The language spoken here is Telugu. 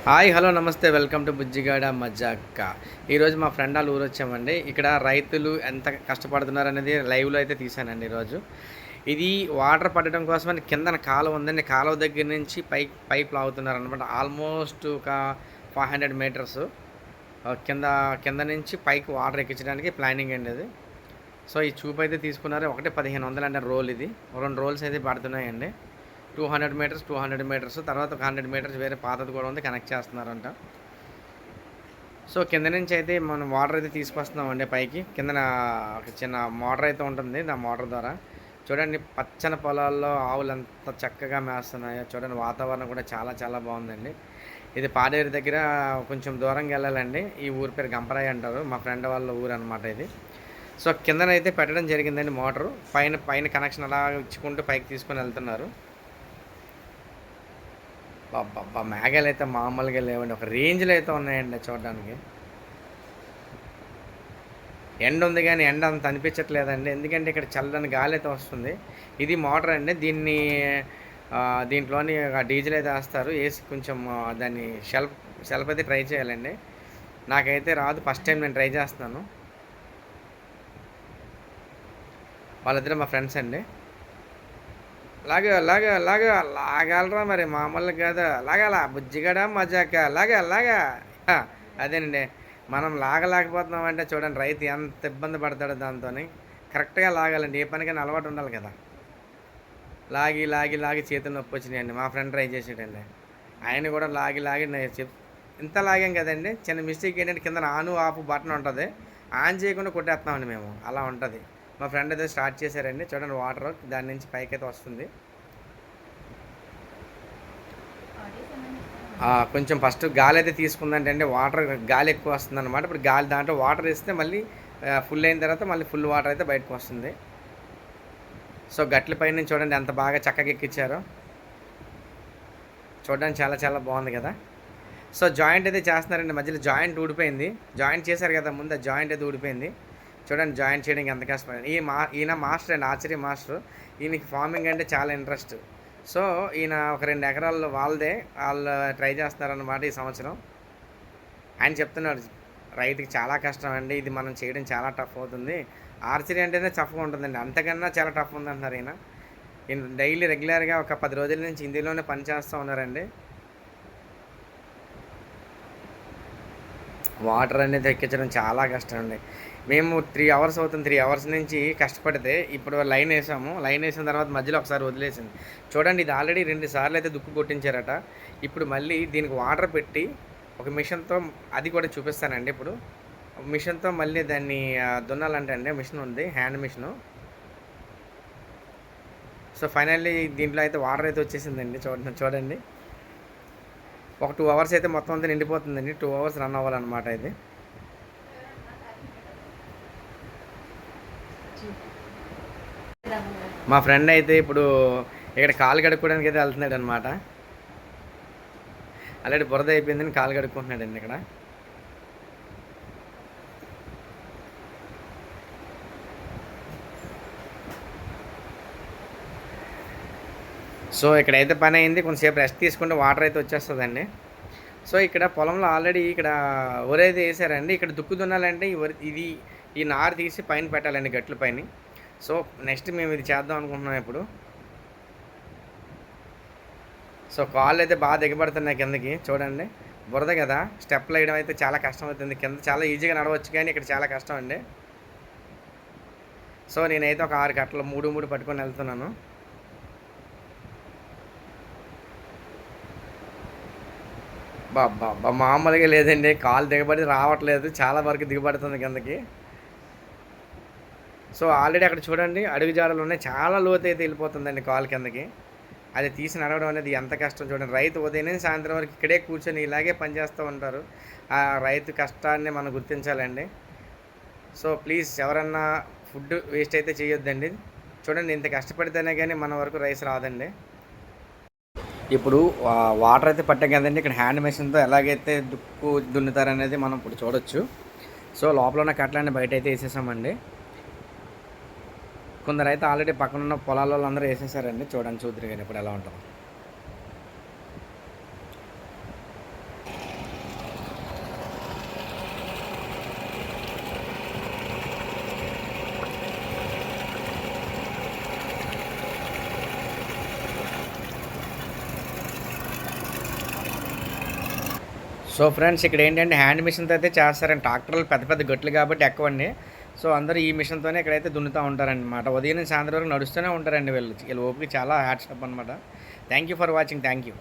హాయ్ హలో నమస్తే వెల్కమ్ టు బుజ్జిగాడ మజాక్క. ఈరోజు మా ఫ్రెండ్ వాళ్ళ ఊరు వచ్చామండి. ఇక్కడ రైతులు ఎంత కష్టపడుతున్నారు అనేది లైవ్లో అయితే తీసానండి ఈరోజు. ఇది వాటర్ పట్టడం కోసమని కిందన కాలువ ఉందండి. కాలువ దగ్గర నుంచి పైప్ లాగుతున్నారు అనమాట. ఆల్మోస్ట్ ఒక 500 మీటర్స్ కింద కింద నుంచి పైకి వాటర్ ఎక్కించడానికి ప్లానింగ్ అండి అది. సో ఈ చూపు అయితే తీసుకున్నారు. ఒకటి 1500 అంటే రోల్, ఇది 2 రోల్స్ అయితే పడుతున్నాయండి. 200 మీటర్స్ 200 మీటర్స్ తర్వాత ఒక 100 మీటర్స్ వేరే పాతది కూడా ఉంది, కనెక్ట్ చేస్తున్నారంట. సో కింద నుంచి అయితే మనం వాటర్ అయితే తీసుకొస్తున్నామండి పైకి. కిందన ఒక చిన్న మోటార్ అయితే ఉంటుంది, ఆ మోటార్ ద్వారా చూడండి పచ్చని పొలాల్లో ఆవులు ఎంత చక్కగా మేస్తున్నాయో చూడండి. వాతావరణం కూడా చాలా చాలా బాగుందండి. ఇది పాడేరు దగ్గర కొంచెం దూరంగా వెళ్ళాలండి. ఈ ఊరి పేరు గంపరాయి అంటారు, మా ఫ్రెండ్ వాళ్ళ ఊరు అనమాట ఇది. సో కిందనైతే పెట్టడం జరిగిందండి మోటారు. పైన పైన కనెక్షన్ అలా ఇచ్చుకుంటూ పైకి తీసుకొని వెళ్తున్నారు. అబ్బబ్బా! మేఘాలు అయితే మామూలుగా లేవండి, ఒక రేంజ్లో అయితే ఉన్నాయండి చూడడానికి. ఎండ ఉంది కానీ ఎండ అంత అనిపించట్లేదండి, ఎందుకంటే ఇక్కడ చల్లని గాలి అయితే వస్తుంది. ఇది మోటార్ అండి. దీంట్లోని డీజిల్ అయితే వేస్తారు, వేసి కొంచెం దాన్ని షెల్ఫ్ అయితే ట్రై చేయాలండి. నాకైతే రాదు, ఫస్ట్ టైం నేను ట్రై చేస్తున్నాను. వాళ్ళిద్దరు మా ఫ్రెండ్స్ అండి. లాగలరా మరి మామూలుగా కాదు, లాగాల బుజ్జిగడ మజాక లాగా. అదేనండి, మనం లాగలేకపోతున్నాం అంటే చూడండి రైతు ఎంత ఇబ్బంది పడతాడో దాంతో. కరెక్ట్గా లాగాలండి, ఏ పనికైనా అలవాటు ఉండాలి కదా. లాగి చేతులు నొప్పి వచ్చినాయండి. మా ఫ్రెండ్ ట్రై చేసాడండి, ఆయన కూడా లాగి ఇంత లాగాం కదండి. చిన్న మిస్టేక్ ఏంటంటే కింద ఆన్ ఆఫ్ బటన్ ఉంటుంది, ఆన్ చేయకుండా కొట్టేస్తామండి మేము, అలా ఉంటుంది. మా ఫ్రెండ్ అయితే స్టార్ట్ చేశారండి. చూడండి వాటర్ దాని నుంచి పైకి అయితే వస్తుంది. కొంచెం ఫస్ట్ గాలి అయితే తీసుకుందంటే వాటర్ గాలి ఎక్కువ వస్తుంది అనమాట. ఇప్పుడు గాలి దాంట్లో వాటర్ వేస్తే మళ్ళీ ఫుల్ అయిన తర్వాత మళ్ళీ ఫుల్ వాటర్ అయితే బయటకు వస్తుంది. సో గట్ల పైన చూడండి ఎంత బాగా చక్కగా ఎక్కించారో, చూడడానికి చాలా చాలా బాగుంది కదా. సో జాయింట్ అయితే చేస్తున్నారండి, మధ్యలో జాయింట్ ఊడిపోయింది. జాయింట్ చేశారు కదా ముందు, జాయింట్ అయితే ఊడిపోయింది. చూడండి జాయింట్ చేయడానికి ఎంత కష్టపడింది. ఈయన మాస్టర్ అండి, ఆర్చరీ మాస్టర్. ఈయనకి ఫార్మింగ్ అంటే చాలా ఇంట్రెస్ట్. సో ఈయన ఒక 2 ఎకరాల్లో వాళ్ళు ట్రై చేస్తున్నారన్నమాట ఈ సంవత్సరం. ఆయన చెప్తున్నాడు రైతుకి చాలా కష్టం అండి, ఇది మనం చేయడం చాలా టఫ్ అవుతుంది. ఆర్చరీ అంటేనే టఫ్గా ఉంటుందండి, అంతకన్నా చాలా టఫ్ ఉంది అంటున్నారు ఈయన డైలీ రెగ్యులర్గా ఒక 10 రోజుల నుంచి హిందీలోనే పని చేస్తూ ఉన్నారండి. వాటర్ అనేది ఎక్కించడం చాలా కష్టం అండి. మేము 3 అవర్స్ అవుతుంది, 3 అవర్స్ నుంచి కష్టపడితే ఇప్పుడు లైన్ వేసాము. లైన్ వేసిన తర్వాత మధ్యలో ఒకసారి వదిలేసింది. చూడండి ఇది ఆల్రెడీ 2 సార్లు అయితే దుక్కు కొట్టించారట. ఇప్పుడు మళ్ళీ దీనికి వాటర్ పెట్టి ఒక మిషన్తో, అది కూడా చూపిస్తానండి ఇప్పుడు. మిషన్తో మళ్ళీ దాన్ని దున్నాలంటే అండి, మిషన్ ఉంది, హ్యాండ్ మిషను. సో ఫైనల్లీ దీంట్లో అయితే వాటర్ అయితే వచ్చేసిందండి. చూడండి ఒక 2 అవర్స్ అయితే మొత్తం అంతా నిండిపోతుందండి. 2 అవర్స్ రన్ అవ్వాలన్నమాట ఇది. మా ఫ్రెండ్ అయితే ఇప్పుడు ఇక్కడ కాలు కడుక్కోవడానికి అయితే వెళ్తున్నాడు అనమాట. ఆల్రెడీ బురద అయిపోయిందని కాలు కడుక్కుంటున్నాడండి ఇక్కడ. సో ఇక్కడైతే పని అయింది, కొంచెంసేపు రెస్ట్ తీసుకుంటే వాటర్ అయితే వచ్చేస్తుందండి. సో ఇక్కడ పొలంలో ఆల్రెడీ ఇక్కడ వరి అయితే వేసారండి. ఇక్కడ దుక్కు దున్నాలంటే ఈ నారు తీసి పైన పెట్టాలండి, గట్ల పైన. సో నెక్స్ట్ మేము ఇది చేద్దాం అనుకుంటున్నాం ఇప్పుడు. సో కాళ్ళు అయితే బాగా దిగబడుతున్నాయి కిందకి, చూడండి బురద కదా, స్టెప్లు వేయడం అయితే చాలా కష్టం అవుతుంది. కింద చాలా ఈజీగా నడవచ్చు కానీ ఇక్కడ చాలా కష్టం అండి. సో నేనైతే ఒక 6 కట్టలు 3 పట్టుకొని వెళ్తున్నాను. బాబా మామూలుగా లేదండి, కాలు దిగబడి రావట్లేదు, చాలా వరకు దిగబడుతుంది కిందకి. సో ఆల్రెడీ అక్కడ చూడండి అడుగు జాడలు ఉన్నాయి, చాలా లోతు అయితే వెళ్ళిపోతుందండి కాలు కిందకి. అది తీసి నడవడం అనేది ఎంత కష్టం చూడండి. రైతు ఉదయం నుంచి సాయంత్రం వరకు ఇక్కడే కూర్చొని ఇలాగే పనిచేస్తూ ఉంటారు. ఆ రైతు కష్టాన్ని మనం గుర్తించాలండి. సో ప్లీజ్ ఎవరన్నా ఫుడ్ వేస్ట్ అయితే చేయొద్దండి. చూడండి ఇంత కష్టపడితేనే కానీ మన వరకు రైస్ రాదండి. ఇప్పుడు వాటర్ అయితే పట్టాం కదండి, ఇక్కడ హ్యాండ్ మెషిన్తో ఎలాగైతే దుక్కు దున్నుతారనేది మనం ఇప్పుడు చూడొచ్చు. సో లోపల ఉన్న కట్టలన్నీ బయట అయితే వేసేసామండి. కొందరు అయితే ఆల్రెడీ పక్కనున్న పొలాలలో అందరూ వేసేసారండి. చూడండి చూద్దరు కానీ ఇప్పుడు ఎలా ఉంటుందో. సో ఫ్రెండ్స్ ఇక్కడ ఏంటంటే హ్యాండ్ మిషన్తో అయితే చేస్తారండి. ట్రాక్టర్లు పెద్ద పెద్ద గట్లు కాబట్టి ఎక్కువండి. సో అందరూ ఈ మిషన్తోనే ఇక్కడైతే దున్నుతూ ఉంటారనమాట. ఉదయం నుంచి సాయంత్రం వరకు నడుస్తూనే ఉంటారండి వీళ్ళు. వీళ్ళ ఓపిక చాలా హ్యాట్స్ అప్ అనమాట. Thank you for watching. Thank you.